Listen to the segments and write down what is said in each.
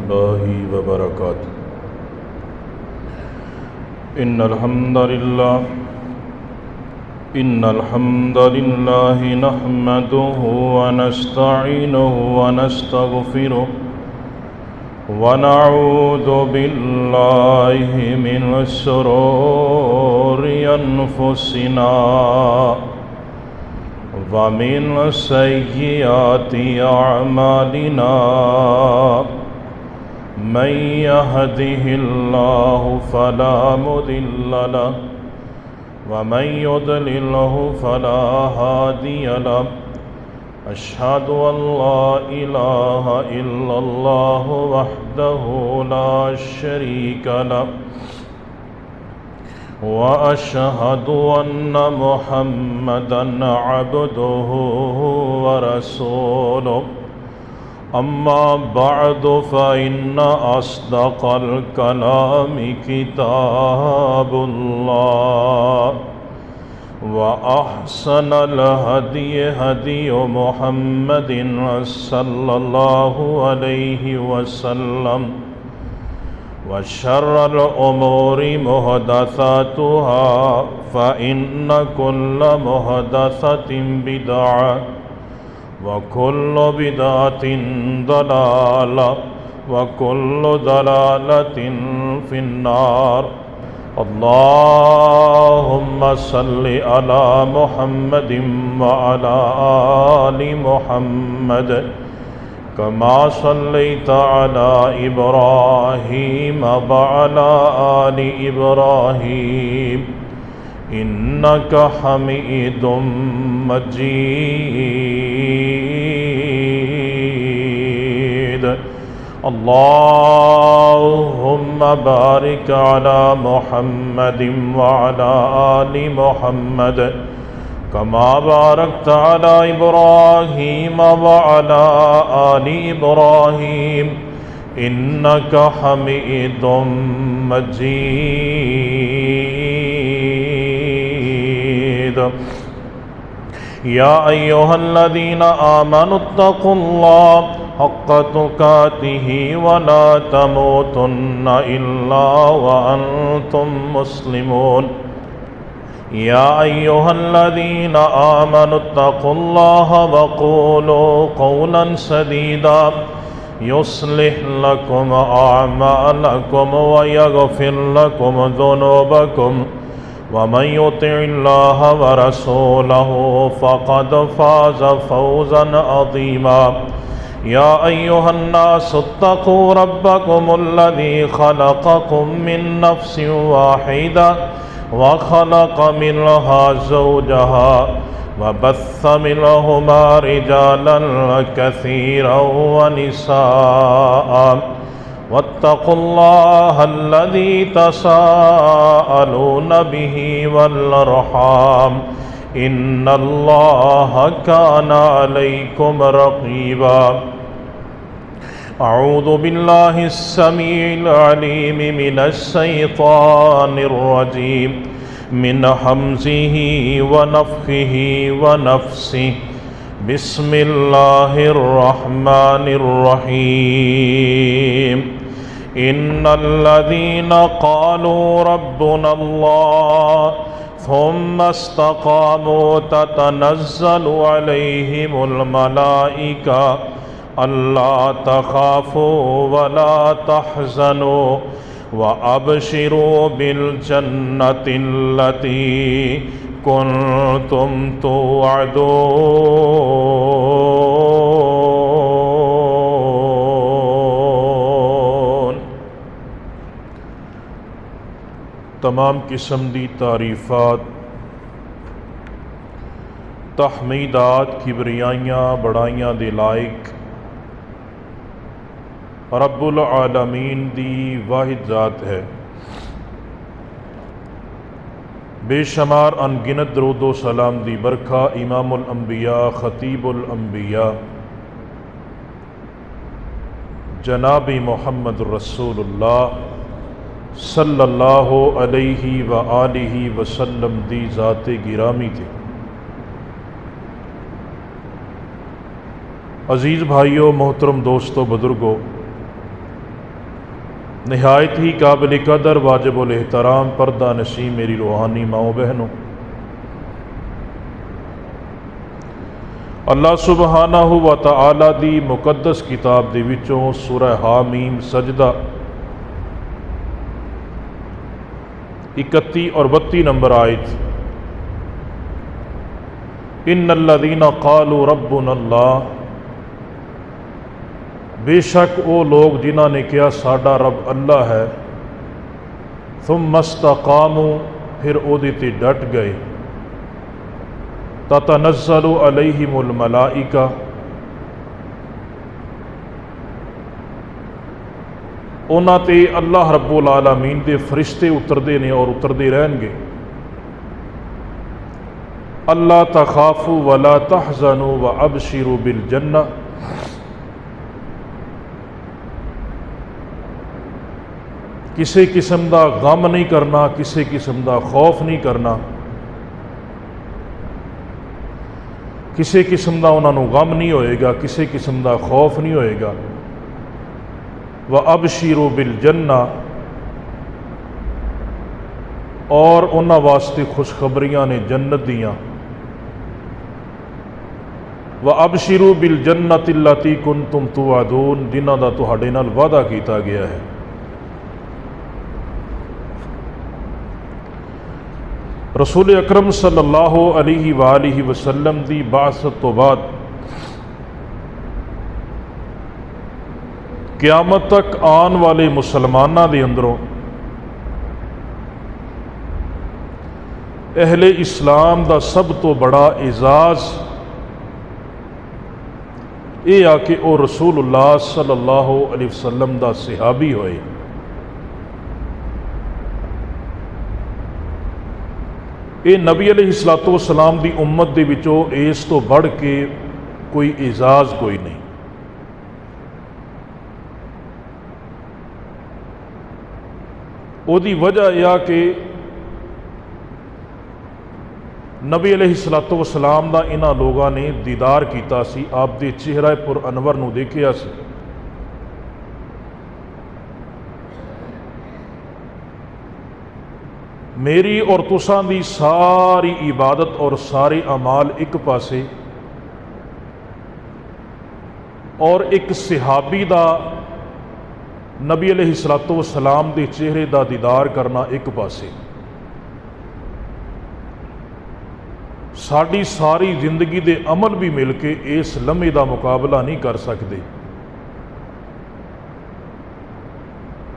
الله وبركاته. إن الحمد لله نحمده ونستعينه ونستغفره ونعوذ بالله من شرور أنفسنا ومن سيئات أعمالنا. من يهده الله فلا مضل له ومن يضلله فلا هادي له. أشهد أن لا إله إلا الله وحده لا شريك له وأشهد أن محمدًا عبده ورسوله. أما بعد فإن أصدق الكلام كتاب الله وأحسن الهدي هدي محمد صلى الله عليه وسلم وشر الأمور محدثاتها فإن كل محدثة بدعة وكل بدعة ضلالة وكل ضلالة في النار. اللهم صل على محمد وعلى آل محمد كما صليت على إبراهيم وعلى آل إبراهيم إنك حميد مجيد. اللهم بارك على محمد وعلى آل محمد كما باركت على إبراهيم وعلى آل إبراهيم إنك حميد مجيد. يا أيها الذين آمنوا اتقوا الله حق تقاته ولا تموتن إلا وأنتم مسلمون. يا أيها الذين آمنوا اتقوا الله وقولوا قولا سديدا يصلح لكم أعمالكم ويغفر لكم ذنوبكم ومن يطع الله ورسوله فقد فاز فوزا عظيما. يا أيها الناس اتقوا ربكم الذي خلقكم من نفس واحدة وخلق منها زوجها وبث منهما رجالا كثيرا ونساء واتقوا الله الذي تساءلون به والأرحام إن الله كان عليكم رقيبا. أعوذ بالله السميع العليم من الشيطان الرجيم من همزه ونفخه ونفسه. بسم الله الرحمن الرحيم. إن الذين قالوا ربنا الله ثم استقاموا تتنزل عليهم الملائكة ألا تخافوا ولا تحزنوا وأبشروا بالجنة التي كنتم توعدون. تمام قسم دی تعریفات، تحمیدات، کبریائیاں، بڑائیاں دے لائق رب العالمین دی واحد ذات ہے. بے شمار انگنت درود و سلام دی برکھا امام الانبیاء خطیب الانبیاء جناب محمد رسول اللہ صلی اللہ علیہ وآلہ وسلم دی ذات گرامی تھی. عزیز بھائیوں، محترم دوستوں، بزرگوں، نہایت ہی قابل قدر واجب الاحترام پردہ نشین میری روحانی ماؤں بہنوں، اللہ سبحانہ و تعالی دی مقدس کتاب دے وچوں سورہ حامیم سجدہ 31 اور 32 نمبر آیت، ان الذین قالوا ربنا اللہ، بے شک وہ لوگ جنہاں نے کہا ساڈا رب اللہ ہے، ثم استقاموا، پھر اودے تے ڈٹ گئے، تتنزل علیہم الملائکہ، انہاں تے اللہ رب العالمین دے فرشتے اتردے نے اور اتردے رہن گے، اللہ تخافوا ولا تحزنوا وابشروا بالجنہ، کسی قسم دا غم نہیں کرنا، کسی قسم دا خوف نہیں کرنا، کسی قسم دا انہوں غم نہیں ہوئے گا، کسی قسم دا خوف نہیں ہوئے گا، وَأَبْشِرُوا بِالْجَنَّةِ، اور انہاں واسطے خوشخبریاں نے جنت دیاں، وَأَبْشِرُوا بِالْجَنَّةِ الَّتِي كُنْتُمْ تُوعَدُونَ، جنہاں دا تہاڈے نال وعدہ کیتا گیا ہے۔ رسول اکرم صلی اللہ علیہ وآلہ وسلم دی بعثت تو بعد قیامت تک آن والے مسلمانہ دے اندروں اہل اسلام دا سب تو بڑا اعزاز یہ آ کہ وہ رسول اللہ صلی اللہ علیہ وسلم دا صحابی ہوئے۔ یہ نبی علیہ الصلوۃ والسلام دی امت دے وچوں اس تو بڑھ کے کوئی اعزاز کوئی نہیں۔ وہ دی وجہ یہ کہ نبی علیہ الصلوۃ والسلام دا انہاں لوگاں نے دیدار کیتا سی، آپ دے چہرہ پر انور نو دیکھیا سی۔ میری اور تساں دی ساری عبادت اور سارے اعمال ایک پاسے، اور ایک صحابی دا نبی علیہ الصلوۃ والسلام دے چہرے دا دیدار کرنا ایک پاسے، ساری ساری زندگی دے عمل بھی مل کے اس لمحے دا مقابلہ نہیں کر سکتے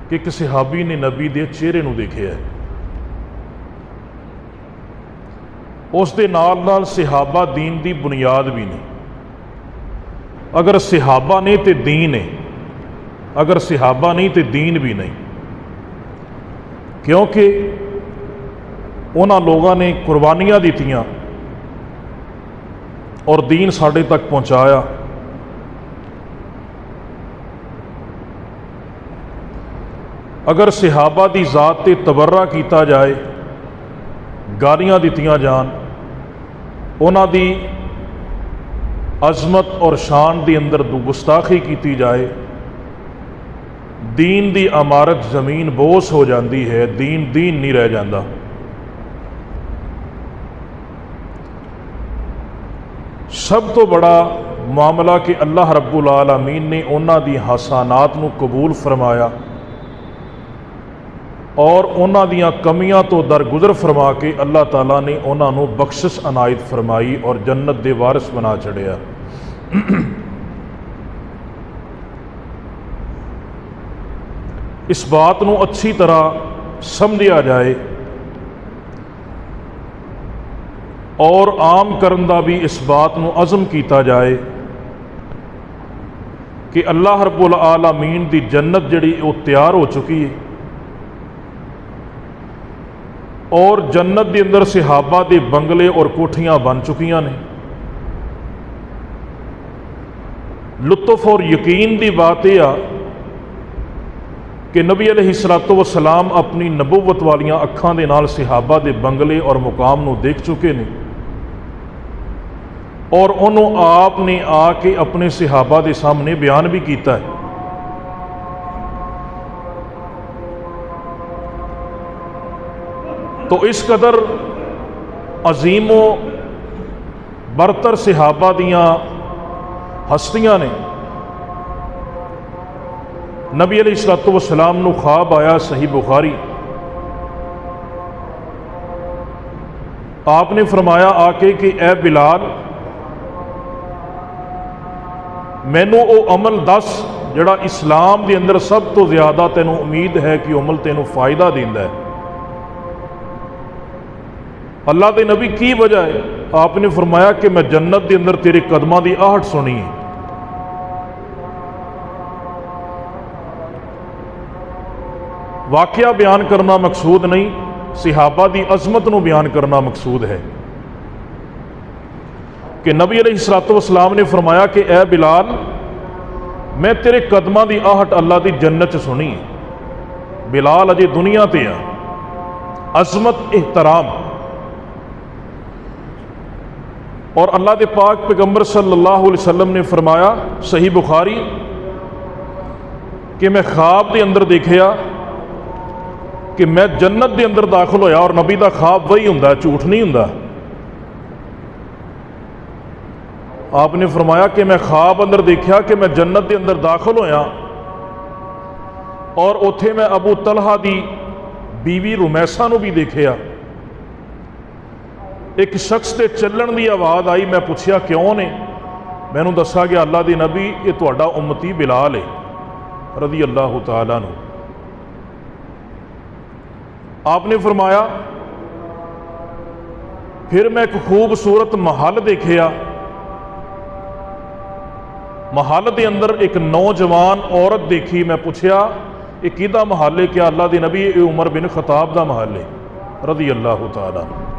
کہ ایک صحابی نے نبی دے چہرے نو دیکھیا ہے۔ اس دے نال نال صحابہ دین دی بنیاد بھی نہیں، اگر صحابہ نے تے دین ہے، اگر صحابہ نہیں تے دین بھی نہیں، کیونکہ انہاں لوگاں نے قربانیاں دیتیاں اور دین ساڈے تک پہنچایا۔ اگر صحابہ دی ذات تے تبرہ کیتا جائے، گالیاں دیتیاں جان، انہاں دی عظمت اور شان دی اندر گستاخی کیتی جائے، دین دی عمارت زمین بوس ہو جاندی ہے، دین نہیں رہ جاندہ۔ سب تو بڑا معاملہ کہ اللہ رب العالمین نے انہاں دی حسنات نو قبول فرمایا اور انہاں دیاں کمیاں تو درگزر فرما کے اللہ تعالیٰ نے انہاں نو بخشش عنایت فرمائی اور جنت دے وارث بنا چھڑیا۔ اس بات نو اچھی طرح سمجھیا جائے اور عام کرن دا بھی اس بات نو عزم کیتا جائے کہ اللہ رب العالمین دی جنت جڑی وہ تیار ہو چکی ہے، اور جنت دے اندر صحابہ دے بنگلے اور کوٹھیاں بن چکیاں نے۔ لطف اور یقین دی بات یہ کہ نبی علیہ الصلوۃ والسلام اپنی نبوت والیاں اکھاں دے نال صحابہ دے بنگلے اور مقام نو دیکھ چکے نے، اور انہوں آپ نے آ کے اپنے صحابہ دے سامنے بیان بھی کیتا ہے۔ تو اس قدر عظیم و برتر صحابہ دیاں ہستیاں نے نبی علیہ الصلوۃ والسلام نو خواب آیا، صحیح بخاری، آپ نے فرمایا آ کے کہ اے بلال مینو او عمل دس جڑا اسلام دے اندر سب تو زیادہ تینوں امید ہے کہ عمل تینوں فائدہ دیندا ہے۔ اللہ دے نبی کی وجہ ہے؟ آپ نے فرمایا کہ میں جنت دے اندر تیرے قدماں دی آہٹ سنی ہے۔ واقعہ بیان کرنا مقصود نہیں، صحابہ دی عظمت نو بیان کرنا مقصود ہے کہ نبی علیہ الصلوۃ والسلام نے فرمایا کہ اے بلال میں تیرے قدماں دی آہٹ اللہ دی جنت سنی ہے۔ بلال اجے دنیا تے آ، عظمت احترام، اور اللہ دے پاک پیغمبر صلی اللہ علیہ وسلم نے فرمایا صحیح بخاری کہ میں خواب دے اندر دیکھیا کہ میں جنت دے اندر داخل ہویا، اور نبی دا خواب وہی ہوندا ہے، جھوٹ نہیں ہوندا۔ آپ نے فرمایا کہ میں خواب اندر دیکھیا کہ میں جنت دے اندر داخل ہویا، اور اوتھے میں ابو طلحہ دی بیوی رمیسہ نو بھی دیکھیا۔ ایک شخص تے چلن دی آواز آئی، میں پوچھیا کیوں نے؟ میں نو دسا گیا اللہ دی نبی یہ تہاڈا امتی بلال ہے رضی اللہ تعالیٰ عنہ۔ آپ نے فرمایا پھر میں ایک خوبصورت محل دیکھیا، محل دے اندر ایک نوجوان عورت دیکھی، میں پوچھیا یہ کیدا محل ہے؟ کیا اللہ دی نبی یہ عمر بن خطاب دا محل ہے رضی اللہ تعالیٰ عنہ۔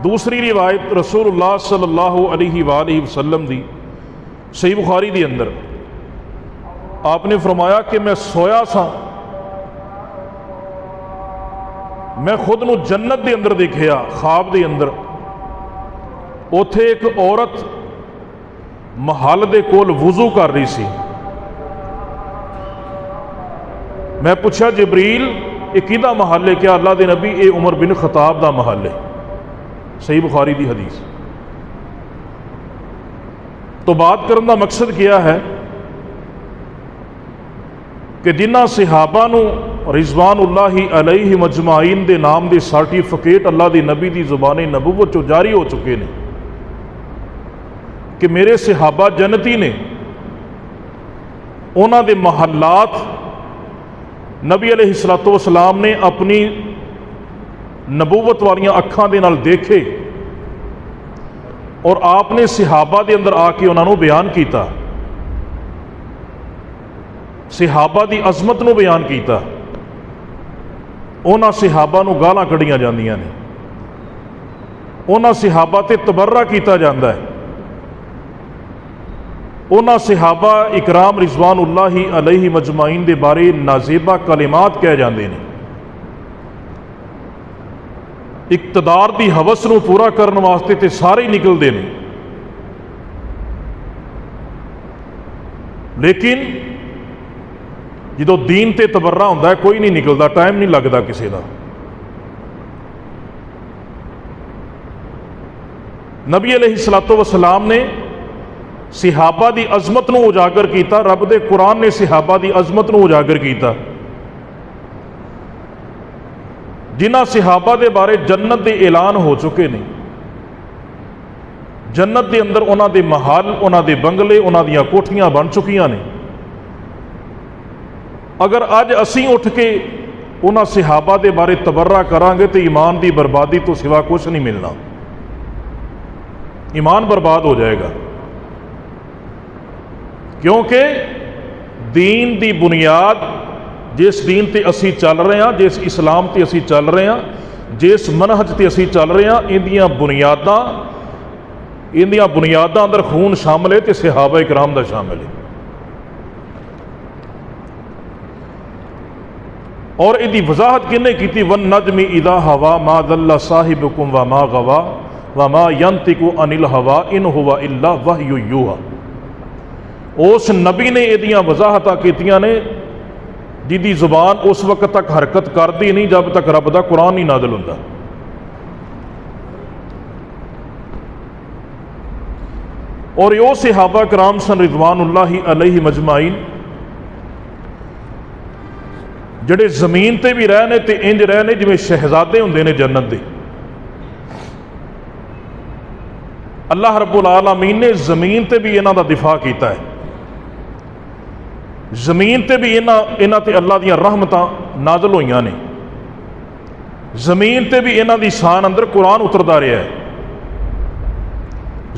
دوسری روایت رسول اللہ صلی اللہ علیہ وآلہ وسلم دی صحیح بخاری دی اندر آپ نے فرمایا کہ میں سویا سا، میں خود نو جنت دے اندر دیکھیا خواب دے اندر، اوتھے ایک عورت محل دے کول وضو کر رہی سی۔ میں پوچھا جبریل یہ کیدا محل ہے؟ کیا اللہ دے نبی یہ عمر بن خطاب دا محل ہے، صحیح بخاری دی حدیث۔ تو بات کرنے کا مقصد کیا ہے کہ جنہ صحابہ نو رضوان اللہ علیہ مجمعین دے نام دے سرٹیفکیٹ اللہ دی نبی دی زبان نبوت چو جاری ہو چکے نے کہ میرے صحابہ جنتی نے، انہاں دے محلات نبی علیہ الصلوۃ والسلام نے اپنی نبوت والیاں اکھاں دے نال دیکھے، اور آپ نے صحابہ دے اندر آ کے انہاں نو بیان کیتا، صحابہ دی عظمت نو بیان کیتا۔ انہاں صحابہ نو گالاں کڑیاں جاندیاں نے، انہاں صحابہ تے تبرہ کیتا جاندا ہے، انہاں صحابہ اکرام رضوان اللہ علیہ مجمعین دے بارے نازیبہ کلمات کہہ جاندے نے۔ اقتدار دی ہوس نو پورا کرنے واسطے تے سارے ہی نکلدے نے، لیکن جدو دین تے تبرہ ہوندا ہے کوئی نہیں نکلدا، ٹائم نہیں لگدا کسی دا۔ نبی علیہ الصلوۃ والسلام نے صحابہ دی عظمت نو اجاگر کیتا، رب دے قرآن نے صحابہ دی عظمت نو اجاگر کیتا، جنہ صحابہ دے بارے جنت دے اعلان ہو چکے نے، جنت دے اندر انہاں دے محل، انہاں دے بنگلے، انہاں دیاں کوٹھیاں بن چکیاں نے۔ اگر اج اسی اٹھ کے انہاں صحابہ دے بارے تبرہ کران گے تو ایمان دی بربادی تو سوا کچھ نہیں ملنا، ایمان برباد ہو جائے گا، کیونکہ دین دی بنیاد جس دین تے اسی چل رہے ہیں، جس اسلام تے اسی چل رہے ہیں، جس منہج تے اسی چل رہے ہیں، اندیاں بنیاداں اندر خون شامل ہے تے صحابہ اکرام دا شامل ہے۔ اور ان دی وضاحت کنے کیتی وَالنَّجْمِ إِذَا هَوَى مَا ضَلَّ صَاحِبُكُمْ وَمَا غَوَى وَمَا يَنطِقُ عَنِ الْهَوَىٰ إِنْ هُوَ إِلَّا وَحْيٌ. یُوحَىٰ. اس نبی نے یہ وضاحتاں کیتیاں نے جدی زبان اس وقت تک حرکت کرتی نہیں جب تک رب دا قرآن نہیں نازل ہوتا. اور یہ صحابہ کرام سن رضوان اللہ علیہ مجمعین جڑے زمین تے بھی رہنے تے انج رہنے جویں شہزادے ہوندے نے جنت دے. اللہ رب العالمین نے زمین تے بھی انہاں دا دفاع کیتا ہے. زمین تے بھی انہاں تے اللہ دیاں رحمتاں نازل ہوئیاں نے. زمین تے بھی انہاں دی شان اندر قرآن اتردا رہا ہے.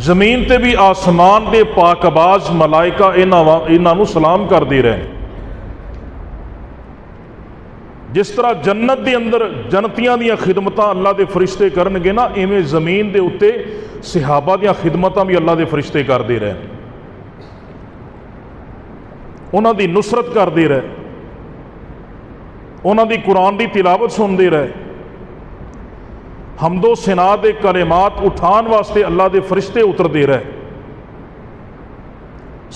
زمین تے بھی آسمان دے پاکباز ملائکہ انہاں نو سلام کر دے رہے ہیں. جس طرح جنت دے اندر جنتیاں دیاں خدمتاں اللہ دے فرشتے کرن گے نا، ایویں زمین دے اتے صحابہ دیاں خدمتاں بھی اللہ دے فرشتے کر دے رہے ہیں. انہاں دی نصرت کر دے رہے، انہاں دی قرآن دی تلاوت سن دے رہے. حمد و ثنا دے کلمات اٹھان واسطے اللہ دے فرشتے اتر دے رہے.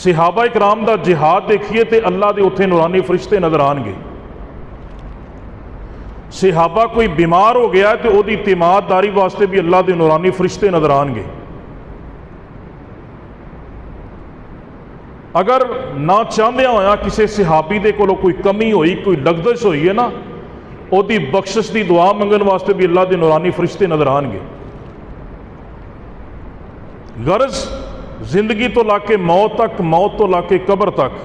صحابہ اکرام دا جہاد دیکھیے تے اللہ دے اتھے نورانی فرشتے نظر آن گے. صحابہ کوئی بیمار ہو گیا ہے تو وہ دی تیماد داری واسطے بھی اللہ دے نورانی فرشتے نظر آن گے. اگر نہ چاہدیا ہویا کسی صحابی دے کولو کوئی کمی ہوئی، کوئی لغزش ہوئی ہے نا، او دی بخشش دی دعا منگن واسطے بھی اللہ دے نورانی فرشتے نظر آن گے. غرض زندگی تو لا کے موت تک، موت تو لا کے قبر تک،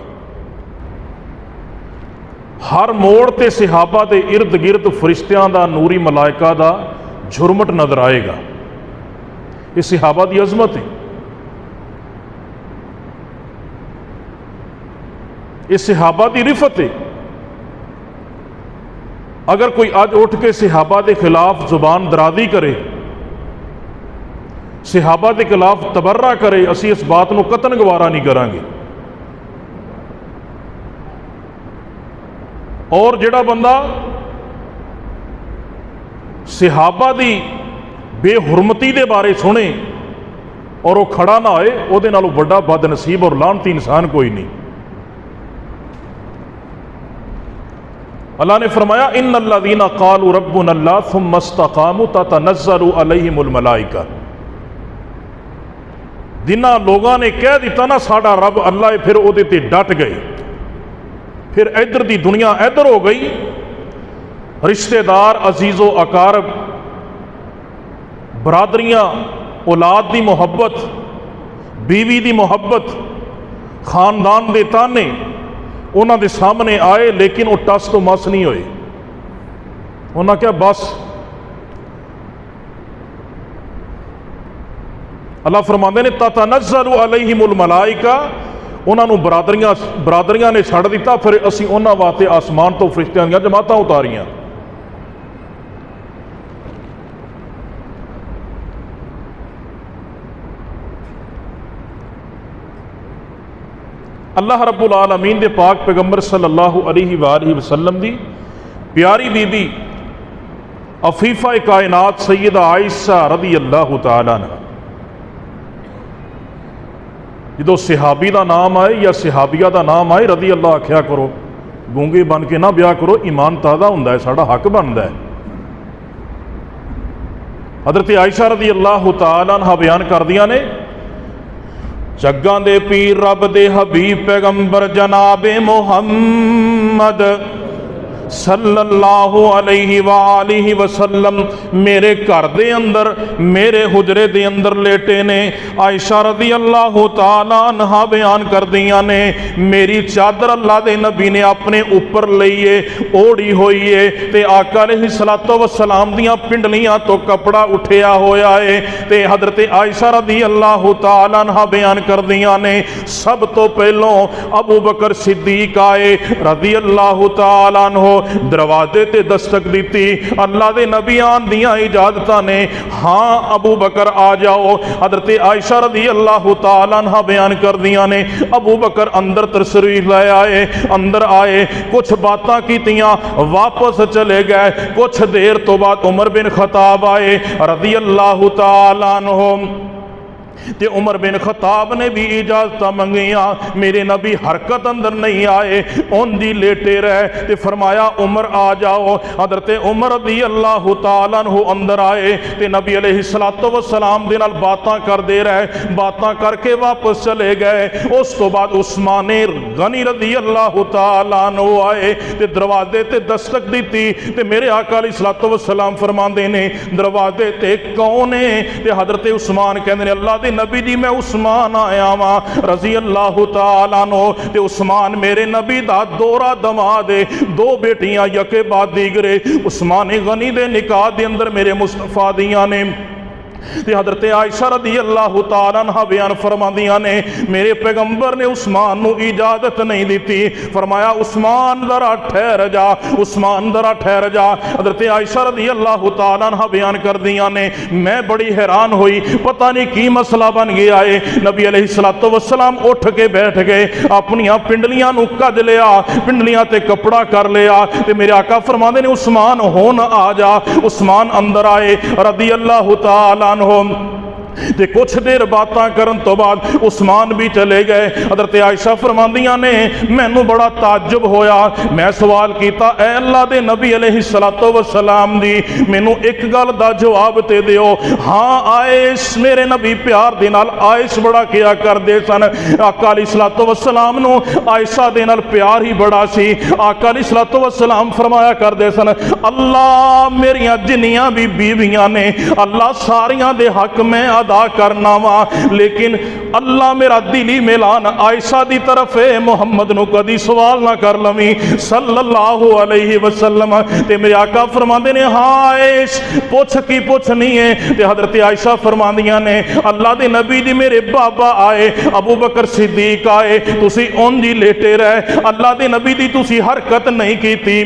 ہر موڑ تے صحابہ دے ارد گرد فرشتیاں دا، نوری ملائکہ دا جھرمٹ نظر آئے گا. یہ صحابہ دی عظمت ہے. یہ صحابہ دی رفت ہے. اگر کوئی آج اٹھ کے صحابہ دے خلاف زبان درازی کرے، صحابہ دے خلاف تبرہ کرے، اسی اس بات نو قطن گوارا نہیں کریں گے. اور جڑا بندہ صحابہ دی بے حرمتی دے بارے سنے اور وہ کھڑا نہ ہوئے، وہ دے نالوں بڑا بد نصیب اور لعنتی انسان کوئی نہیں. اللہ نے فرمایا ان الذین قالوا ربنا اللہ ثم استقاموا تتنزل علیہم الملائکہ. جنہاں لوگاں نے کہہ دیتا نا ساڈا رب اللہ ہے، پھر وہ تے ڈٹ گئے، پھر ادھر دی دنیا ادھر ہو گئی. رشتہ دار، عزیز و اقارب، برادریاں، اولاد دی محبت، بیوی دی محبت، خاندان دے تانے انہاں دے سامنے آئے، لیکن وہ ٹس تو مس نہیں ہوئے. انہاں کیا بس. اللہ فرماندے نے تتنزل علیہم الملائکہ، انہاں نو برادریاں نے چھڑ دیتا، پھر اسی انہاں واسطے آسمان تو فرشتیاں دیاں جماعتاں اتاریاں. اللہ رب العالمین دے پاک پیغمبر صلی اللہ علیہ وآلہ وسلم دی پیاری بی بی عفیفہ کائنات سیدہ عائشہ رضی اللہ تعالیٰ عنہ، جدو صحابی دا نام آئے یا صحابیہ دا نام آئے رضی اللہ آکھیا کرو. گونگے بن کے نہ بیاہ کرو، ایمان تازہ ہوندا ہے، ساڑا حق بندا ہے. حضرت عائشہ رضی اللہ تعالیٰ عنہ بیان کر دیا نے، جگاں دے پیر رب دے حبیب پیغمبر جناب محمد صلی اللہ علیہ وآلہ وسلم میرے گھر دے اندر، میرے حجرے دے اندر لیٹے نے. عائشہ رضی اللہ تعالیٰ عنہ بیان کر دیا نے، میری چادر اللہ دے نبی نے اپنے اوپر لئیے اوڑی ہوئیے تے آقا علیہ السلام دیاں پنڈلیاں تو کپڑا اٹھیا ہویا ہے. تے حضرت عائشہ رضی اللہ تعالیٰ عنہ بیان کر دیا نے، سب تو پہلوں ابو بکر صدیق آئے رضی اللہ تعالیٰ عنہ، دروازے تے دستک دیتی. اللہ دے نبی آن دیاں اجازتاں نے، ہاں ابو بکر آ جاؤ. حضرت عائشہ رضی اللہ تعالیٰ عنہ بیان کر دیا نے، ابو بکر اندر تشریف لے آئے، اندر آئے، کچھ باتاں کیتیاں، واپس چلے گئے. کچھ دیر تو بعد عمر بن خطاب آئے رضی اللہ تعالیٰ عنہ. تے عمر بن خطاب نے بھی اجازت منگیاں، میرے نبی حرکت اندر نہیں آئے، اون دی لیٹے رہے تے فرمایا عمر آ جاؤ۔ حضرت عمر رضی اللہ تعالیٰ عنہ اندر آئے تے نبی علیہ السلام دے نال باتاں کر دے رہے، باتاں کر کے واپس چلے گئے۔ اس تو بعد عثمان غنی رضی اللہ تعالیٰ عنہ آئے تے دروازے تے دستک دیتی تے میرے آقا علیہ السلام فرماندے نے دروازے تے کون ہے؟ تے حضرت عثمان کہندے نے اللہ دے نبی جی میں عثمان آیا وا رضی اللہ تعالیٰ عنہ۔ تے عثمان میرے نبی دا دورہ دماد ہے، دو بیٹیاں یکے بعد دیگرے عثمان غنی دے نکاح دے اندر میرے مصطفیٰ دیاں نے۔ تے حضرت عائشہ رضی اللہ تعالیٰ عنہ بیان فرماندیاں نے میرے پیغمبر نے عثمان نو اجازت نہیں دیتی، فرمایا عثمان ذرا ٹھہر جا، عثمان ذرا ٹھہر جا۔ حضرت عائشہ رضی اللہ تعالیٰ عنہ بیان کر دیاں نے میں بڑی حیران ہوئی، پتہ نہیں کی مسئلہ بن گیا ہے۔ نبی علیہ السلام اٹھ کے بیٹھ گئے، اپنیاں پنڈلیاں نو کج لیا، پنڈلیاں تے کپڑا کر لیا تے میرے آقا فرماندے نے عثمان ہون آ جا۔ عثمان اندر آئے رضی اللہ تعالیٰ عنہ تے کچھ دیر باتاں کرن تو بعد عثمان بھی چلے گئے۔ حضرت عائشہ فرماندیاں نے مینوں بڑا تعجب ہویا، میں سوال کیتا اے اللہ دے نبی علیہ السلام دی مینوں ایک گل دا جواب تے دیو۔ ہاں عائش میرے نبی پیار دے نال عائش بڑا کیا کر دے سن، آقا علیہ السلام نو عائشہ دے نال پیار ہی بڑا سی۔ آقا علیہ السلام فرمایا کر دے سن اللہ میریاں جنیاں بھی بیویاں نے اللہ ساریاں دے حق میں ادا کرنا وا، لیکن اللہ میرا دلی میلان عائشہ دی طرف ہے، محمد نو کدی سوال نہ کر لویں صلی اللہ علیہ وسلم۔ تے میرے آقا فرماندے نے ہاں عائش پوچھ کی پوچھ نہیں ہے۔ تے حضرت عائشہ فرماندیاں نے اللہ دے نبی دی میرے بابا آئے، ابو بکر صدیق آئے، تسی اون جی لیٹے رہے، اللہ دے نبی دی تسی حرکت نہیں کیتی۔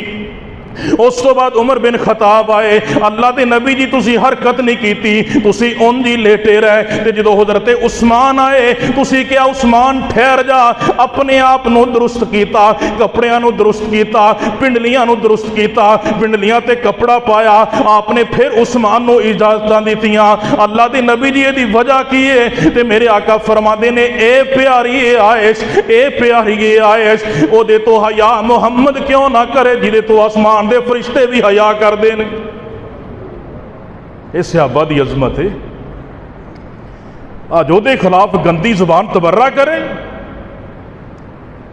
اس تو بعد عمر بن خطاب آئے، اللہ دے نبی جی تسی حرکت نہیں کیتی، تسی اون دی لیٹے رہے۔ تے جدو حضرت عثمان آئے تسی کیا عثمان ٹھہر جا، اپنے آپ نو درست کیتا، کپڑیاں نو درست کیتا، پنڈلیاں نو درست کیتا، پنڈلیاں تے کپڑا پایا، آپ نے پھر عثمان نو اجازتاں دیتیاں۔ اللہ دے نبی جی دی وجہ کی ہے؟ تے میرے آقا فرماندے نے اے پیاری اے عائش، اے پیاری اے عائش، او دے تو حیا محمد کیوں نہ کرے جدے تو آسمان دے فرشتے بھی حیا کر دین۔ اے صحابہ دی عظمت ہے، آج دے خلاف گندی زبان تبرہ کرے،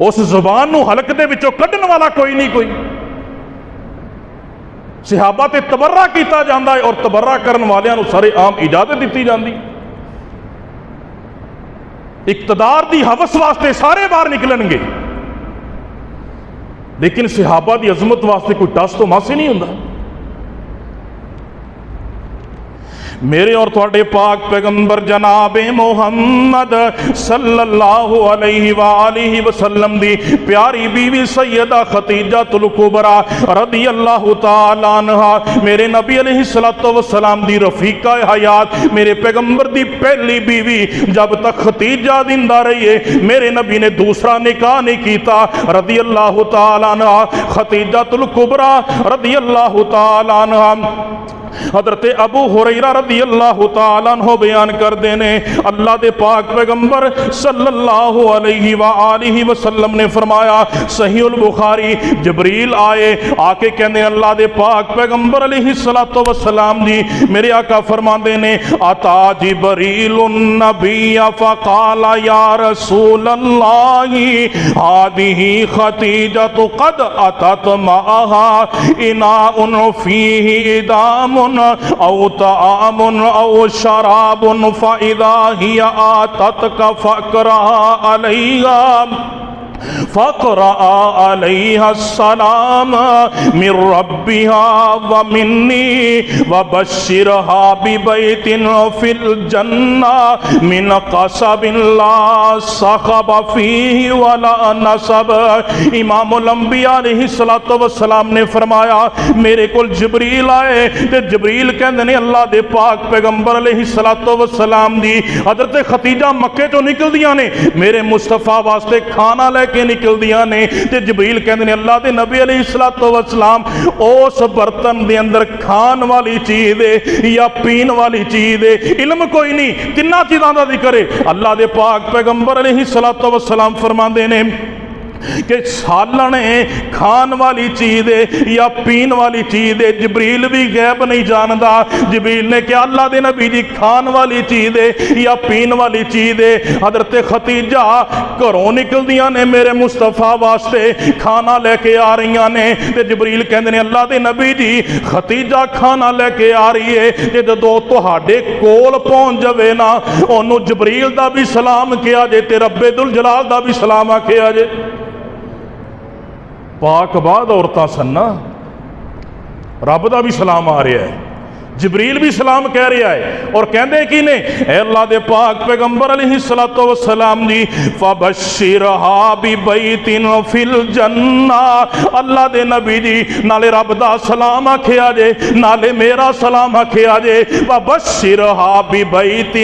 اس زبان نو حلق دے وچوں کڈن والا کوئی نہیں کوئی۔ صحابہ تے تبرہ کیتا جاندا ہے اور تبرہ کرن والیاں نو سارے عام اجازت دیتی جاندی۔ اقتدار دی حوث واسطے سارے باہر نکلن گے، لیکن صحابہ دی عظمت واسطے کوئی ٹس تو ماسی نہیں ہوندا۔ میرے اور تھوڑے پاک پیغمبر جناب محمد صلی اللہ علیہ وآلہ وسلم دی پیاری بیوی سیدہ خدیجہ الکبریٰ رضی اللہ تعالیٰ عنہ میرے نبی علیہ السلام دی رفیقہ حیات، میرے پیغمبر دی پہلی بیوی، جب تک خدیجہ زندہ رہی ہے میرے نبی نے دوسرا نکاح نہیں کیتا رضی اللہ تعالیٰ عنہ۔ خدیجہ الکبریٰ رضی اللہ تعالیٰ عنہ حضرت ابو ہریرہ رضی اللہ تعالیٰ عنہ بیان کر دینے اللہ دے پاک پیغمبر صلی اللہ علیہ وآلہ وسلم نے فرمایا، صحیح البخاری، جبریل آئے آکے کہنے اللہ دے پاک پیغمبر علیہ السلام جی میرے آقا فرمان دینے آتا جبریل النبی فقال یا رسول اللہ هذه خدیجہ قد اتت معها اناء فیہ ادام او طعام او شراب فاذا هي آتتك فاقرأ عليها علیہ السلام من ربها ومنی وبشرها ببیت فی الجنہ من قصب لا صخب فیہ ولا نصب۔ امام الانبیاء علیہ السلام نے فرمایا میرے کول جبریل آئے تے جبریل کہندے نے اللہ دے پاک پیغمبر علیہ السلام دی حضرت خدیجہ مکے تو نکل دیاں نے میرے مصطفیٰ واسطے کھانا لے کے نکلدیاں نے تے جبریل کہندے نے اللہ دے نبی علیہ الصلوۃ والسلام اس برتن دے اندر کھان والی چیز ہے یا پین والی چیز ہے، علم کوئی نہیں، تیناں چیزاں دا ذکر ہے۔ اللہ دے پاک پیغمبر علیہ الصلوۃ والسلام فرماندے نے کہ سالن کھان والی چیز ہے یا پین والی چیز ہے، جبریل بھی غیب نہیں جاندا۔ جبریل نے کہا اللہ دے نبی جی کھان والی چیز ہے یا پین والی چیز ہے۔ حضرت ختیجہ گھروں نکلدیاں نے میرے مصطفیٰ واسطے کھانا لے کے آ رہی نے تے جبریل کہندے نے اللہ دے نبی جی ختیجہ کھانا لے کے آ رہی ہے تے جدوں تہاڈے کول پہنچ جاوے نا اونوں جبریل دا بھی سلام کیا جے تے رب ذوالجلال دا بھی سلام آکھیا جے۔ پاک بعد عورتاں سننا رب دا بھی سلام آ رہا ہے، جبریل بھی سلام کہہ رہا ہے، اور کہندے کی نے اے اللہ دے پاک پیغمبر علیہ الصلوۃ والسلام جی فبشرھا ببیت فی الجنہ، اللہ دے نبی جی نالے رب دا سلام آکھیا جے نالے میرا سلام آکھیا جے، فبشرھا ببیت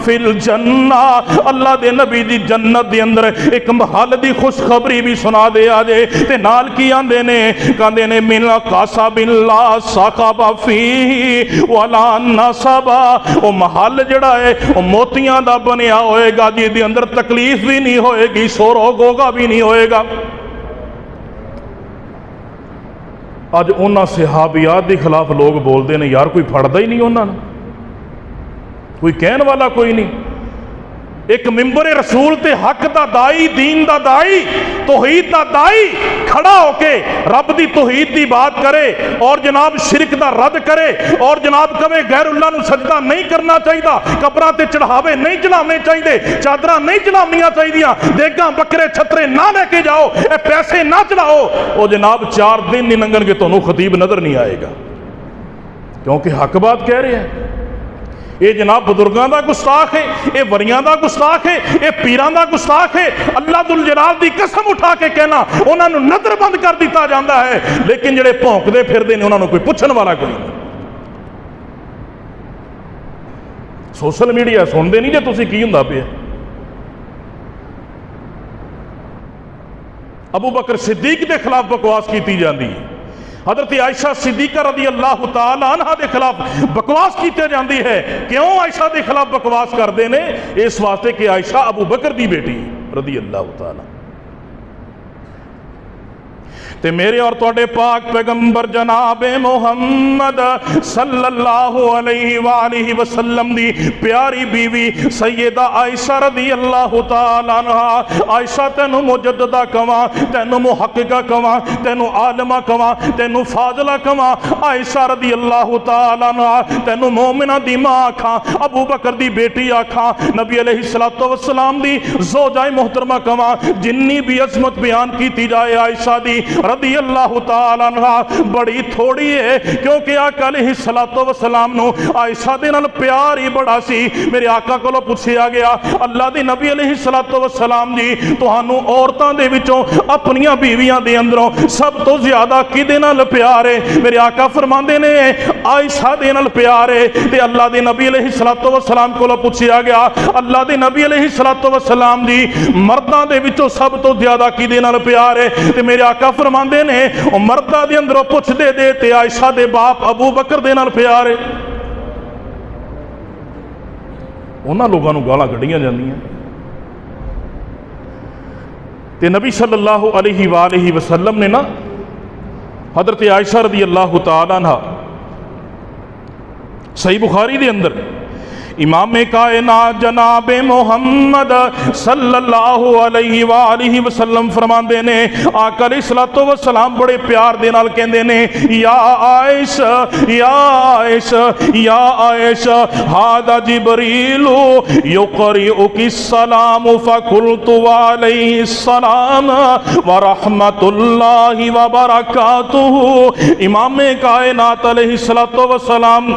فی الجنہ، اللہ دے نبی جی جنت دے اندر ایک محل دی خوشخبری بھی سنا دے آجے تے نال کی آندے نے کہندے نے من قصب لا ثقب فیہ ولا نصبا، وہ محل جڑا ہے وہ موتیاں دا بنیا ہوئے گا جی دی اندر تکلیف بھی نہیں ہوئے گی، شور و گوگا بھی نہیں ہوئے گا۔ آج انہاں صحابیات کے خلاف لوگ بول دے نے یار کوئی پھڑدا ہی نہیں انہاں نے، کوئی کہن والا کوئی نہیں۔ ایک ممبر رسول تے حق دا دائی، دین دا دائی، توحید دا دائی کھڑا ہو کے رب دی توحید دی بات کرے اور جناب شرک دا رد کرے اور جناب کہے غیر اللہ نو سجدہ نہیں کرنا چاہیے، قبراں تے چڑھاوے نہیں چڑھاونے چاہیے، چادراں نہیں چڑھاونیاں چاہیے، دیگاں بکرے چھترے نہ لے کے جاؤ، اے پیسے نہ چڑھاؤ، وہ جناب 4 دن نہیں لنگن کے تانوں خطیب نظر نہیں آئے گا، کیونکہ حق بات کہہ رہے ہیں۔ یہ جناب بزرگاں دا گستاخ ہے، یہ وریاں دا گستاخ ہے، یہ پیران دا گستاخ ہے۔ اللہ ذوالجلال دی قسم اٹھا کے کہنا انہاں نو نظر بند کر دیتا جاندا ہے، لیکن جڑے بھونکدے پھردے نے انہاں نو کوئی پوچھن والا کوئی نہیں۔ سوشل میڈیا سنتے نہیں جے تسی کی ہوندا پیا۔ ابو بکر صدیق دے خلاف بکواس کیتی جاندی ہے، حضرت عائشہ صدیقہ رضی اللہ تعالی عنہ دے خلاف بکواس کیتے جاندی ہے۔ کیوں عائشہ دے خلاف بکواس کردے نے؟ اس واسطے کہ عائشہ ابو بکر دی بیٹی رضی اللہ تعالی۔ تے میرے اور تواڈے پاک پیغمبر جناب محمد صلی اللہ علیہ وآلہ وسلم دی پیاری بیوی سیدہ عائشہ رضی اللہ تعالی عنہ، عائشہ تینو مجددہ کواں، تینو محققہ کواں، تینو عالمہ کواں، تینو فاضلہ کواں، عائشہ رضی اللہ تعالی عنہ تینو مومنہ دی ماں آکھاں، ابو بکر دی بیٹی آکھاں، نبی علیہ الصلوۃ والسلام دی زوجہ محترمہ کواں، جنی بھی عظمت بیان کیتی جائے عائشہ دی رضی اللہ تعالی عنہ بڑی تھوڑی ہے، کیونکہ آقا علیہ الصلوۃ والسلام نو عائشہ دے نال پیار ہی بڑا سی۔ میرے آقا کولوں پوچھیا گیا اللہ دے نبی علیہ الصلوۃ والسلام جی تہانوں عورتاں دے وچوں اپنیاں بیویاں دے اندروں سب تو زیادہ کدے نال پیار ہے؟ میرے آقا فرماندے نے عائشہ دے نال پیار ہے۔ تے اللہ دے نبی علیہ الصلوۃ والسلام کولوں پوچھیا گیا اللہ دے نبی علیہ الصلوۃ والسلام جی مرداں دے وچوں سب تو زیادہ کدے نال پیار ہے؟ تے میرے آقا فرماندے نے او مردہ دے اندروں پوچھ دے دے تے عائشہ دے باپ ابو بکر دے نال پیار ہے۔ انہاں لوگاں نو گالاں کڈیاں جاندیاں تے نبی صلی اللہ علیہ وآلہ وسلم نے نا حضرت عائشہ رضی اللہ تعالی عنہ صحیح بخاری دے اندر امام کائنات جناب محمد صلی اللہ علیہ وآلہ وسلم فرماندے نے آقا علیہ الصلوۃ والسلام بڑے پیار دے نال کہندے نے یا عائشہ یا عائشہ یا عائشہ ھذا جبریل یقرئک السلام فقلت وعلیہ السلام ورحمۃ اللہ وبرکاتہ۔ امام کائنات علیہ الصلوۃ والسلام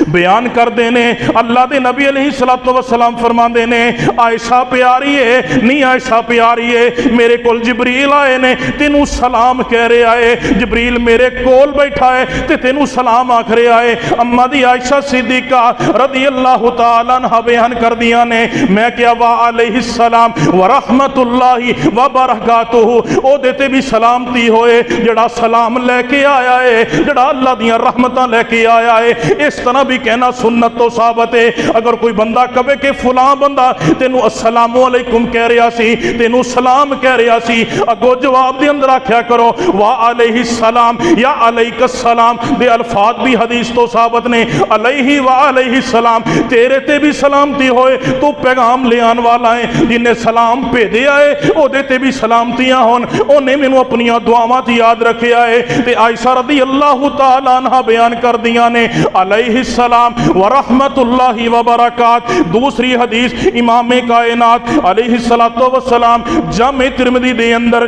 بیان کرتے نے اللہ دے نبی علیہ الصلوۃ والسلام فرماندے نے عائشہ پیاری ہے نہیں عائشہ پیاری ہے میرے کول جبریل آئے نے تینوں سلام کہہ رہے آئے جبریل میرے کول بیٹھا ہے تے تینوں سلام آکھ رہے آئے اما دی عائشہ صدیقہ رضی اللہ تعالیٰ عنہ بیان کر دیا نے میں کیا وعلیہ السلام ورحمت اللہ وبرکاتہ او دیتے بھی سلامتی ہوئے جڑا سلام لے کے آیا ہے جڑا اللہ دیاں رحمتاں لے کے آیا ہے اس طرح بھی کہنا سنت تو ثابت ہے اگر کوئی بندہ کہے کہ فلاں بندہ تینوں السلام علیکم کہہ رہا سی تینوں سلام کہہ رہا سی اگو جواب دے اندر آکھیا کرو وعلیہ السلام یا علیک السلام دے الفاظ بھی حدیث تو ثابت نے علیہ وعلیہ السلام تیرے تے بھی سلامتی ہوئے تو پیغام لے آن والا ہے جنہیں سلام بھیجے آئے او دے تے بھی سلامتیاں ہون اونے مینوں اپنیاں دعاواں تے یاد رکھے آئے تے عائشہ رضی اللہ تعالی عنہ بیان کر دیاں نے علیہ السلام ورحمت اللہ وبرکات دوسری حدیث امام کائنات علیہ السلام جامع ترمذی دے اندر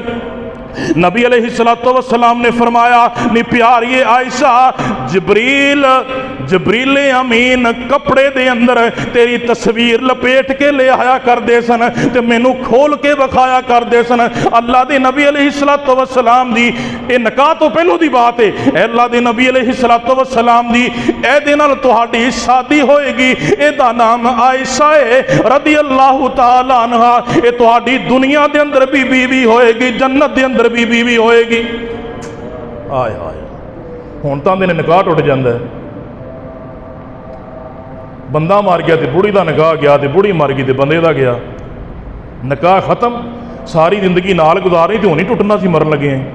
نبی علیہ السلام نے فرمایا نی پیاری عائشہ جبریل امین کپڑے دے اندر تیری تصویر لپیٹ کے لے آیا کر دے سن تے مینوں کھول کے بکھایا کر دے سن اللہ دے نبی علیہ السلام دی اے نکاح تو پہلو دی بات ہے اے اللہ دے نبی علیہ السلام دی اے دے نال تہاڈی شادی ہوئے گی اے دا نام عائشہ ہے رضی اللہ تعالی عنہا اے تہاڈی دنیا دے اندر بھی بیوی ہوئے گی جنت دے اندر بھی بیوی ہوئے گی آئے آئے ہون تاں دے نکاح ٹوٹ جاندا ہے بندہ مار گیا تے بڑی دا نکاح گیا تے بڑی مار گئی تے بندے دا گیا نکاح ختم ساری زندگی نال گزاری تے ہونی ٹوٹنا سی مرن لگے ہیں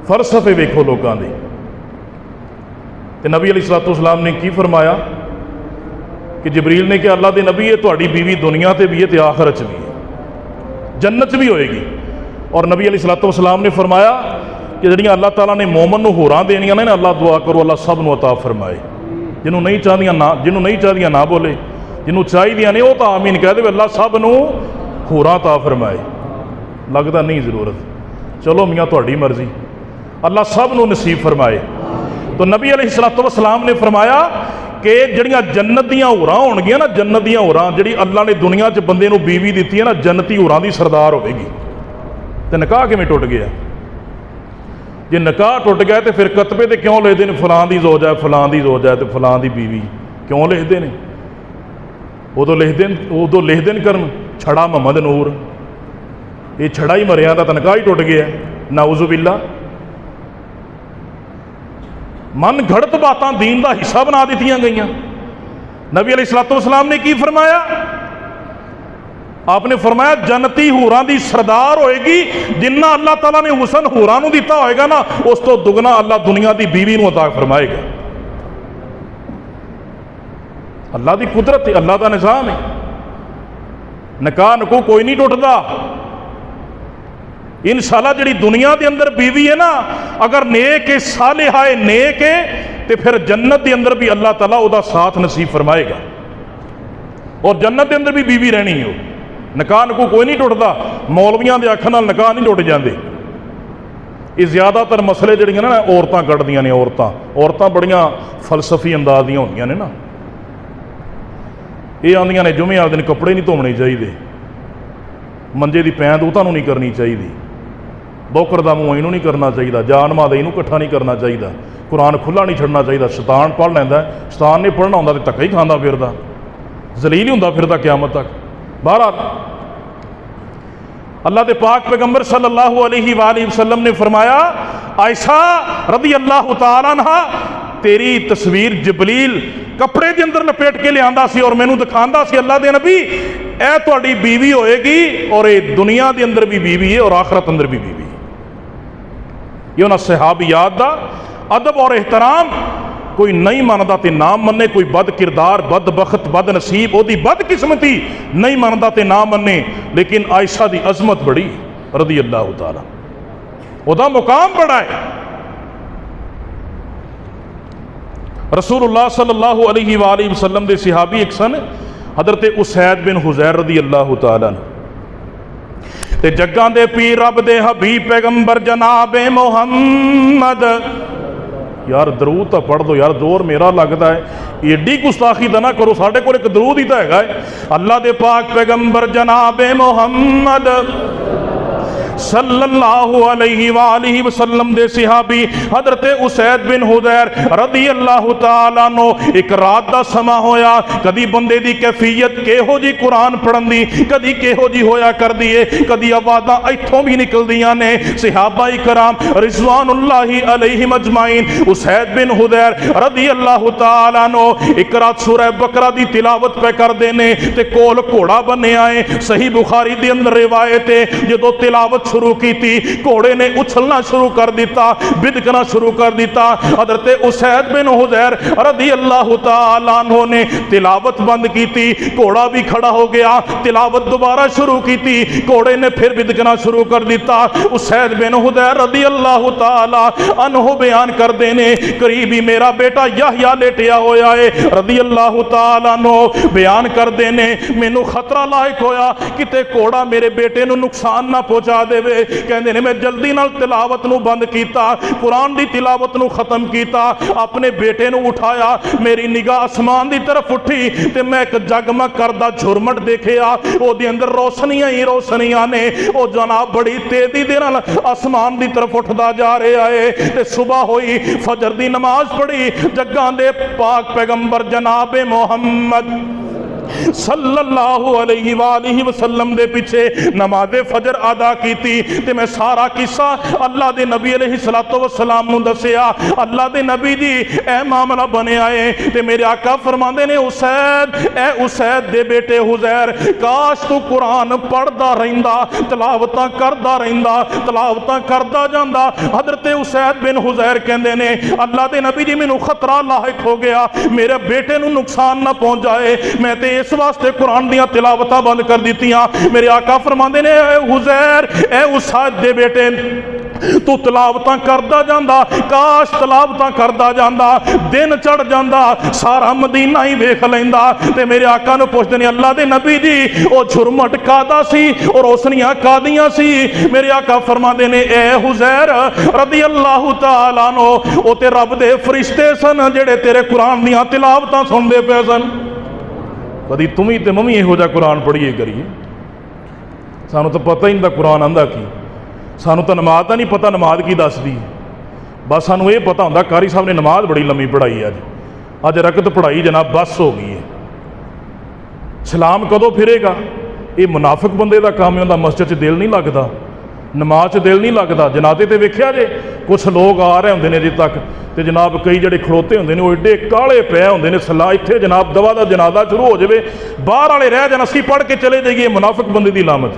فلسفے ویکھو لوگاں دے تے نبی علیہ السلام نے کی فرمایا کہ جبریل نے کہ اللہ دے نبی ہے تہاڈی بیوی دنیا تے بھی ہے تے آخرت بھی ہے جنت بھی ہوئے گی اور نبی علیہ السلام نے فرمایا کہ جڑیاں اللہ تعالیٰ نے مومن نو ہوراں دینیاں نے اللہ دعا کرو اللہ سب نو عطا فرمائے جنہوں نہیں چاہدیاں نہ بولے جنہوں چاہیے نے وہ تو آمین کہہ دے اللہ سب نو ہوراں عطا فرمائے لگتا نہیں ضرورت چلو میاں تہاڈی مرضی اللہ سب نو نصیب فرمائے تو نبی علیہ السلام نے فرمایا کہ جڑیاں جنت دیاں ہوراں ہون گیاں نا جنت دیاں ہوراں جڑی اللہ نے دنیا چ بندے نو بیوی دیتی ہے نا جنتی ہوراں دی سردار ہوئے گی تے نکاح کیویں ٹوٹ گیا جے نکاح ٹوٹ گیا تے پھر کتبے تے کیوں لکھدے نے فلاں دی زوج ہے فلاں دی زوج ہے تے فلاں دی بیوی کیوں لکھدے نے ادو لکھ دین کرن چھڑا محمد نور یہ چھڑا ہی مریا دا نکاح ہی ٹوٹ گیا نعوذ باللہ من گھڑت باتاں دین دا حصہ بنا دیتیاں گئیاں نبی علیہ السلام نے کی فرمایا آپ نے فرمایا جنتی ہوراں دی سردار ہوئے گی جنہ اللہ تعالیٰ نے حسن ہوراں نو دیتا ہوئے گا نا اس تو دگنا اللہ دنیا دی بیوی نو عطا فرمائے گا اللہ دی قدرت ہے اللہ دا نظام ہے نکاح نکو کوئی نہیں ٹوٹدا انشاءاللہ جڑی دنیا دے اندر بیوی ہے نا اگر نیک ہے صالحہ ہے نیک ہے تے پھر جنت دے اندر بھی اللہ تعالیٰ او دا ساتھ نصیب فرمائے گا اور جنت دے اندر بھی بیوی رہنی ہو نکاح نکو کوئی نہیں ٹوٹدا مولویاں دے آکھن نال نکاح نہیں ٹوٹ جاندے یہ زیادہ تر مسئلے جڑیاں نا عورتاں کڈدیاں نے عورتاں بڑیاں فلسفی انداز دیاں ہوندیاں نے نا یہ آندیاں نے جمعے والے دن کپڑے نہیں دھونے چاہیے منجے دی پیند وہ تانوں نہیں کرنی چاہیے بوکر دا منہ اینوں نہیں کرنا چاہیے جان ماں دا اینوں کٹھا نہیں کرنا چاہیے قرآن کھلا نہیں چھڑنا چاہیے شیطان پڑھ لیندا ہے شیطان نے پڑھنا ہوندا تے دھکا ہی کھاندا پھردا ذلیل ہی ہوندا پھردا قیامت تک بہرحال اللہ دے پاک پیغمبر صلی اللہ علیہ وآلہ وسلم نے فرمایا عائشہ رضی اللہ تعالیٰ عنہ تیری تصویر جبریل کپڑے دے اندر لپیٹ کے لے آندا سی اور مینوں دکھاندا سی اللہ دے نبی اے تہاڈی بیوی ہوئے گی اور اے دنیا دے اندر بھی بیوی ہے اور آخرت اندر بھی بیوی ہے یہ انہاں صحابیات دا ادب اور احترام کوئی نہیں ماندا تے نہ مننے کوئی بد کردار بد بخت بد نصیب او دی بد قسمتی نہیں ماندا تے نہ مننے لیکن عائشہ دی عظمت بڑی رضی اللہ تعالی او دا مقام بڑا ہے رسول اللہ صلی اللہ علیہ وآلہ وسلم دے صحابی ایک سن حضرت اسید بن حزیر رضی اللہ تعالیٰ تے جگاں دے پیر رب دے حبیب پیغمبر جناب محمد یار درود تو پڑھ دو یار، زور میرا لگتا ہے، ایڈی گستاخی تو نہ کرو، ساڈے کول ایک درود ہی تو ہے اللہ دے پاک پیغمبر جناب محمد صلی اللہ علیہ وآلہ وسلم دے صحابی حضرت اسید بن حضیر رضی اللہ تعالیٰ عنہ ایک رات دا سما ہویا، کدی بندے دی کیفیت کہو جی قرآن پڑھن دی، کدی کہو جی ہویا کر دیے، کدی آوازاں ایتھوں بھی نکل دیاں نے۔ صحابہ کرام رضوان اللہ علیہم اجمعین اسید بن حضیر رضی اللہ تعالیٰ عنہ ایک رات سورہ بقرہ دی تلاوت پہ کر دینے تے کول گھوڑا بنے آئے۔ صحیح بخاری دی اندر روایت ہے جدو تلاوت شروع کی تھی گھوڑے نے اچھلنا شروع کر دیتا، بدکنا شروع کر دیتا۔ حضرت اسید بن حضیر رضی اللہ تعالیٰ عنہ نے تلاوت بند کی تھی، گھوڑا بھی کھڑا ہو گیا، تلاوت دوبارہ شروع کی تھی، گھوڑے نے پھر بدکنا شروع کر دیتا۔ اسید بن حضیر رضی اللہ تعالیٰ عنہ بیان کر دینے قریبی میرا بیٹا یحییٰ لیٹیا ہویا ہے رضی اللہ تعالیٰ عنہ بیان کر دینے مینوں خطرہ لاحق ہویا کتے گھوڑا میرے بیٹے نو نقصان نہ پہنچا دے وے، کہندے نے میں جلدی نال تلاوت نو بند کیتا، قرآن دی تلاوت نو ختم کیتا، اپنے بیٹے نو اٹھایا، میری نگاہ آسمان دی طرف اٹھی تے میں ایک جگمگ کردہ جھرمٹ دیکھیا، او دی اندر روشنیاں ہی روشنیاں نے، او جناب بڑی تیزی دے نال آسمان دی طرف اٹھدا جا رہا ہے تے صبح ہوئی، فجر دی نماز پڑھی، جگاں دے پاک پیغمبر جناب محمد صلی اللہ علیہ وآلہ وسلم دے پیچھے نماز فجر ادا کیتی تے میں سارا قصہ اللہ دے نبی علیہ السلام نو دسیا۔ اللہ دے نبی جی اے معاملہ بنے آئے تے میرے آقا فرماندے نے اسید اے اسید دے بیٹے حضیر کاش تو قرآن پڑھدا رہندا، تلاوتاں کردا رہندا، تلاوتاں کردا جاندا۔ حضرت اسید بن حضیر کہندے نے اللہ دے نبی جی مینوں خطرہ لاحق ہو گیا، میرے بیٹے نو نقصان نہ پہنچ جائے، میں تے اس واسطے قرآن دیاں تلاوتاں بند کر دیتیاں۔ میرے آقا فرماندے نے اے حضیر اے اسید دے بیٹے تو تلاوتاں کردا جاندا، کاش تلاوتاں کردا جاندا، دن چڑھ جاندا، سارا مدینہ ہی ویکھ لیندا۔ تے میرے آقا نو پوچھدے نے اللہ دے نبی جی او جھرمٹ کادا سی اور روشنیاں کادیاں سی؟ میرے آقا فرماندے نے اے حضیر رضی اللہ تعالیٰ عنہ او تے رب دے فرشتے سن جڑے تیرے قرآن دیاں تلاوتاں سندے پے سن۔ کدی تمہیں تے ممی یہو جا قرآن پڑھیے کریے، سانو تو پتہ ہی نہیں قرآن آندا کی، سانو تو نماز دا نہیں پتہ نماز کی دس دی، بس سانو یہ پتہ ہوندا قاری صاحب نے نماز بڑی لمبی پڑھائی ہے، اج رکعت پڑھائی جناب بس ہو گئی ہے۔ سلام کدو پھرے گا؟ یہ منافق بندے دا کام ہے، ہوندا مسجد چ دل نہیں لگتا، نماز چ دل نہیں لگتا۔ جنازے تے ویکھیا جے کچھ لوگ آ رہے ہوندے نے اجے تک تے جناب کئی جڑے کھڑوتے ہوندے نے وہ ایڈے کالے پے ہوندے نے، صلاح اتھے جناب دوا دا جنازہ شروع ہو جاوے باہر والے رہ جان اسی پڑھ کے چلے جائیے، منافق بندے دی علامت۔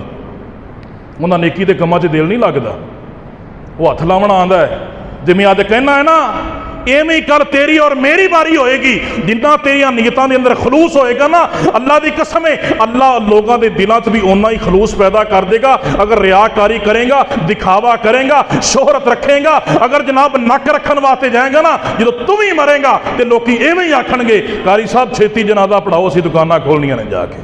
انہاں نیکی دے کماں چ دل نہیں لگتا، وہ ہتھ لاونا آندا ہے۔ جے میں اج کہنا ہے نا ایویں کر تیری اور میری باری ہوئے گی، جنہ تیریاں نیتاں دے اندر خلوص ہوئے گا نا، اللہ دی قسم ہے اللہ لوگاں دے دلاں تے بھی اونا ہی خلوص پیدا کر دے گا۔ اگر ریاکاری کریں گا، دکھاوا کریں گا، شہرت رکھیں گا، اگر جناب نک رکھن واسطے جائیں گا نا، جدو تم ہی مریں گا تے لوکی ایویں ہی آکھن گے قاری صاحب چھیتی جنازہ پڑھاؤ، اسی دکاناں کھولنیاں نے جا کے،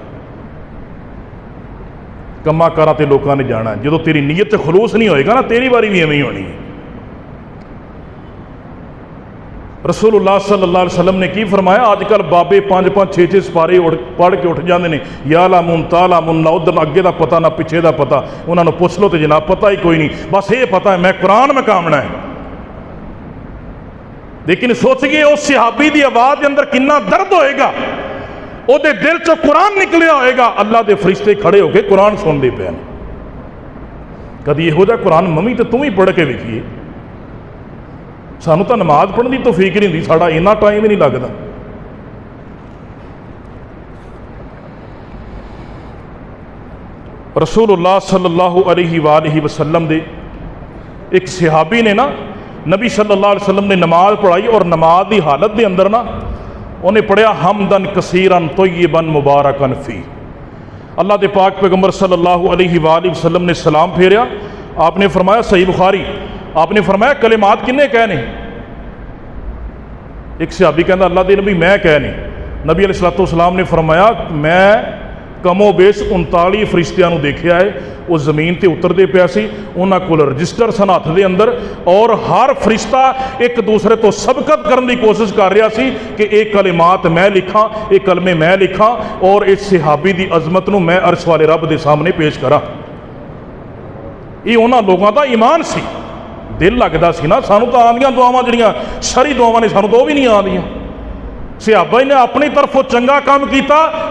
کما کارا تے لوکاں نے جانا ہے۔ جدو تیری نیت تے خلوص نہیں ہوئے گا نا، تیری باری بھی ایویں ہی ہونی ہے۔ رسول اللہ صلی اللہ علیہ وسلم نے کی فرمایا، آج کل بابے 5-5 6 سپارے پڑھ کے اٹھ جاندے نے، یا لامون تا لامون، نہ ادھر اگے دا پتہ نہ پیچھے دا پتہ، انہاں نو پوچھ لو تے جناب پتہ ہی کوئی نہیں، بس یہ پتہ ہے میں قرآن میں کامنا ہے۔ لیکن سوچئے اس صحابی دی آواز دے اندر کتنا درد ہوئے گا، او دے دل چوں قرآن نکلیا ہوئے گا، اللہ دے فرشتے کھڑے ہو کے قرآن سن دے پے۔ کدی یہو جا قرآن ممی تے تم ہی پڑھ کے ویکھیے، سانو تو نماز پڑھنے کی توفیق نہیں ہوندی، ساڈا اینا ٹائم ہی نہیں لگتا۔ رسول اللہ صلی اللہ علیہ وآلہ وسلم دے ایک صحابی نے نا نبی صلی اللہ علیہ وسلم نے نماز پڑھائی، اور نماز دی حالت دے اندر نا انہیں پڑھیا حمدن کثیرن طیبن مبارکن فی۔ اللہ دے پاک پیغمبر صلی اللہ علیہ وآلہ وسلم نے سلام پھیریا، آپ نے فرمایا صحیح بخاری، آپ نے فرمایا کلمات کنے کہنے؟ ایک صحابی کہندا اللہ دے نبی میں کہنے؟ نبی علیہ الصلوۃ والسلام نے فرمایا میں ਕਮੋ ਬੇਸ 39 ਫਰਿਸ਼ਤਿਆਂ ਨੂੰ ਦੇਖਿਆ ਹੈ, ਉਹ ਜ਼ਮੀਨ ਤੇ ਉਤਰਦੇ ਪਿਆ ਸੀ। ਉਹਨਾਂ ਕੋਲ ਰਜਿਸਟਰ ਸਨ ਹੱਥ ਦੇ ਅੰਦਰ, ਔਰ ਹਰ ਫਰਿਸ਼ਤਾ ਇੱਕ ਦੂਸਰੇ ਤੋਂ ਸਬਕਤ ਕਰਨ ਦੀ ਕੋਸ਼ਿਸ਼ ਕਰ ਰਿਹਾ ਸੀ ਕਿ ਇਹ ਕਲਿਮਾਤ ਮੈਂ ਲਿਖਾਂ, ਇਹ ਕਲਮੇ ਮੈਂ ਲਿਖਾਂ, ਔਰ ਇਸ ਸਹਾਬੀ ਦੀ ਅਜ਼ਮਤ ਨੂੰ ਮੈਂ ਅਰਸ਼ ਵਾਲੇ ਰੱਬ ਦੇ ਸਾਹਮਣੇ ਪੇਸ਼ ਕਰਾਂ। ਇਹ ਉਹਨਾਂ ਲੋਕਾਂ ਦਾ ਈਮਾਨ ਸੀ। ਦਿਲ ਲੱਗਦਾ ਸੀ ਨਾ, ਸਾਨੂੰ ਤਾਂ ਆਉਂਦੀਆਂ ਦੁਆਵਾਂ ਜਿਹੜੀਆਂ ਸ਼ਰਈ ਦੁਆਵਾਂ ਨੇ, ਸਾਨੂੰ ਤਾਂ ਉਹ ਵੀ ਨਹੀਂ ਆਉਂਦੀਆਂ। ਸਹਾਬਾ ਨੇ ਆਪਣੀ ਤਰਫੋਂ ਚੰਗਾ ਕੰਮ ਕੀਤਾ,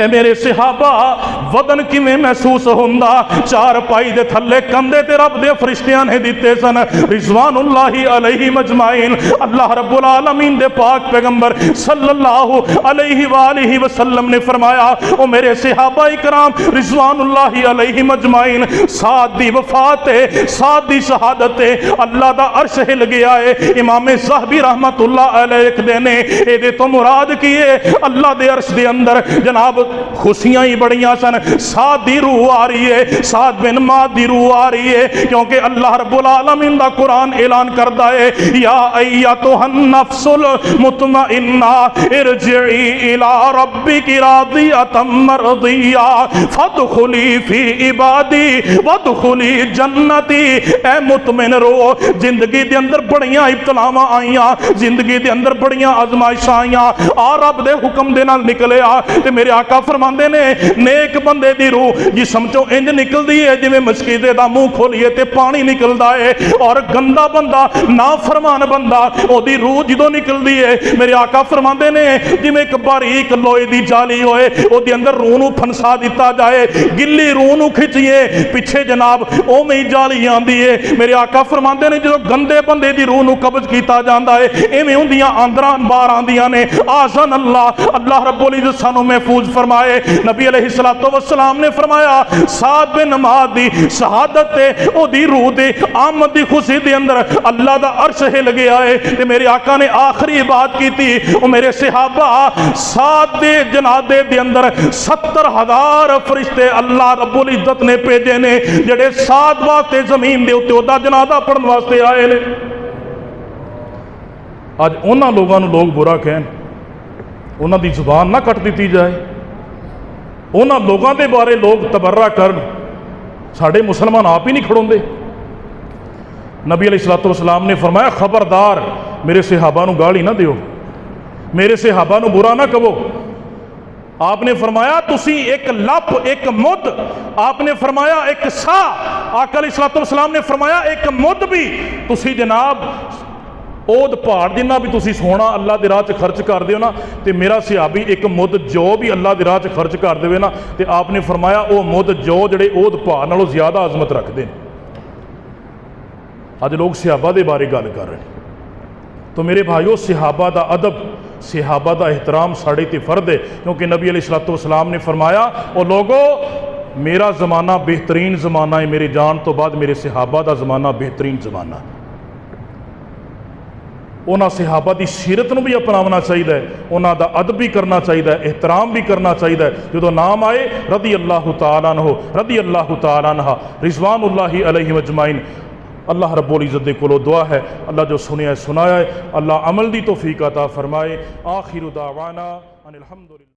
اے میرے صحابہ بدن کیویں محسوس ہوندا؟ چار پائی دے تھلے کندھے تے رب دے فرشتیاں نے دتے سن رضوان اللہ علیہ مجمعین۔ اللہ رب العالمین دے پاک پیغمبر صلی اللہ علیہ وآلہ وسلم نے فرمایا او میرے صحابہ اکرام رضوان اللہ علیہ مجمعین، سعد دی وفات ہے، سعد دی شہادت ہے، اللہ دا عرش ہل گیا ہے۔ امام ذہبی رحمت اللہ علیہ دے نے اے دے تو مراد کی ہے اللہ دے عرش دے اندر جناب خوشیاں ہی بڑیاں سن، سعد دی روح آ رہی ہے، سعد بن معاذ دی روح آ رہی ہے، کیونکہ اللہ رب العالمین دا قرآن اعلان کرتا ہے یا ایتھا النفس المطمئنہ ارجعی الی ربک راضیۃ مرضیہ فادخلی فی عبادی وادخلی جنتی۔ اے مطمئن روح، زندگی دے اندر بڑیاں ابتلاواں آئیاں، زندگی دے اندر بڑیاں آزمائشاں آئیاں، آ رب دے حکم دے نال نکلے آ تے میرے آقا فرماندے نے نیک بندے دی روح جسم چوں انج نکلدی ہے جویں مشکیزے دا منہ کھولیے تے پانی نکلدا ہے، اور گندا بندہ نافرمان بندہ او دی روح جدوں نکلدی ہے میرے آقا فرماندے نے جویں ایک باریک لوہے دی جالی ہوئے او دے اندر روح نو پھنسا دیتا جائے، گلی روح نو کھچئے پیچھے جناب اوویں ہی جالی آندی ہے۔ میرے آقا فرماندے نے جدوں گندے بندے دی روح نو قبض کیتا جاندا ہے ایویں ہوندیاں اندراں باہر آندیاں نے۔ آزن اللہ رب العزت سانو محفوظ فرمائے۔ نبی علیہ السلام نے فرمایا سعد بن معاذ دی شہادت تے او دی روح دے آمد دی خوشی دے اندر اللہ دا عرش ہل گیا ہے تے میرے آقا نے آخری بات کی تھی او میرے صحابہ سعد دے جنازے دے اندر 70,000 فرشتے اللہ رب العزت نے بھیجے نے جڑے سعد واسطے زمین دے اوتے اودا جنازہ پڑھن واسطے آئے نے۔ اج انہاں لوگاں نو لوگ برا کہن، انہاں دی زبان نہ کٹ دیتی جائے، انہاں لوگاں دے بارے لوگ تبرہ کرن، ساڑھے مسلمان آپ ہی نہیں کھڑوندے۔ نبی علیہ السلام نے فرمایا خبردار میرے صحابہ نو گالی نہ دیو، میرے صحابہ نو برا نہ کہو۔ آپ نے فرمایا تسی ایک لپ ایک مد، آپ نے فرمایا ایک سا، آقا علیہ السلام نے فرمایا ایک مد بھی تسی جناب اود پہاڑ جنہ بھی تسی سونا اللہ دے راہ چ خرچ کر دیو نا تے میرا صحابی ایک مد جو بھی اللہ دے راہ چ خرچ کر دے نا تے آپ نے فرمایا او مد جو جڑے اود پہاڑ نالوں زیادہ عظمت رکھ دیں۔ اج لوگ صحابہ دے بارے گل کر رہے ہیں، تو میرے بھائیو صحابہ دا ادب صحابہ دا احترام ساڑے تے فرد ہے، کیونکہ نبی علیہ السلام نے فرمایا او لوگو میرا زمانہ بہترین زمانہ ہے، میرے جان تو بعد میرے صحابہ دا زمانہ بہترین زمانہ ہے۔ انہاں صحابہ دی سیرت نو بھی اپناونا چاہیے، انہاں دا ادب بھی کرنا چاہیے، احترام بھی کرنا چاہیے۔ جدو نام آئے رضی اللہ تعالیٰ عنہ رضی اللہ تعالیٰ عنہ رضوان اللہ علیہ مجمعین، اللہ رب العزت دے کولو دعا ہے اللہ جو سنیا ہے سنایا ہے، اللہ عمل دی توفیق عطا فرمائے۔ آخر دعوانا ان الحمدللہ۔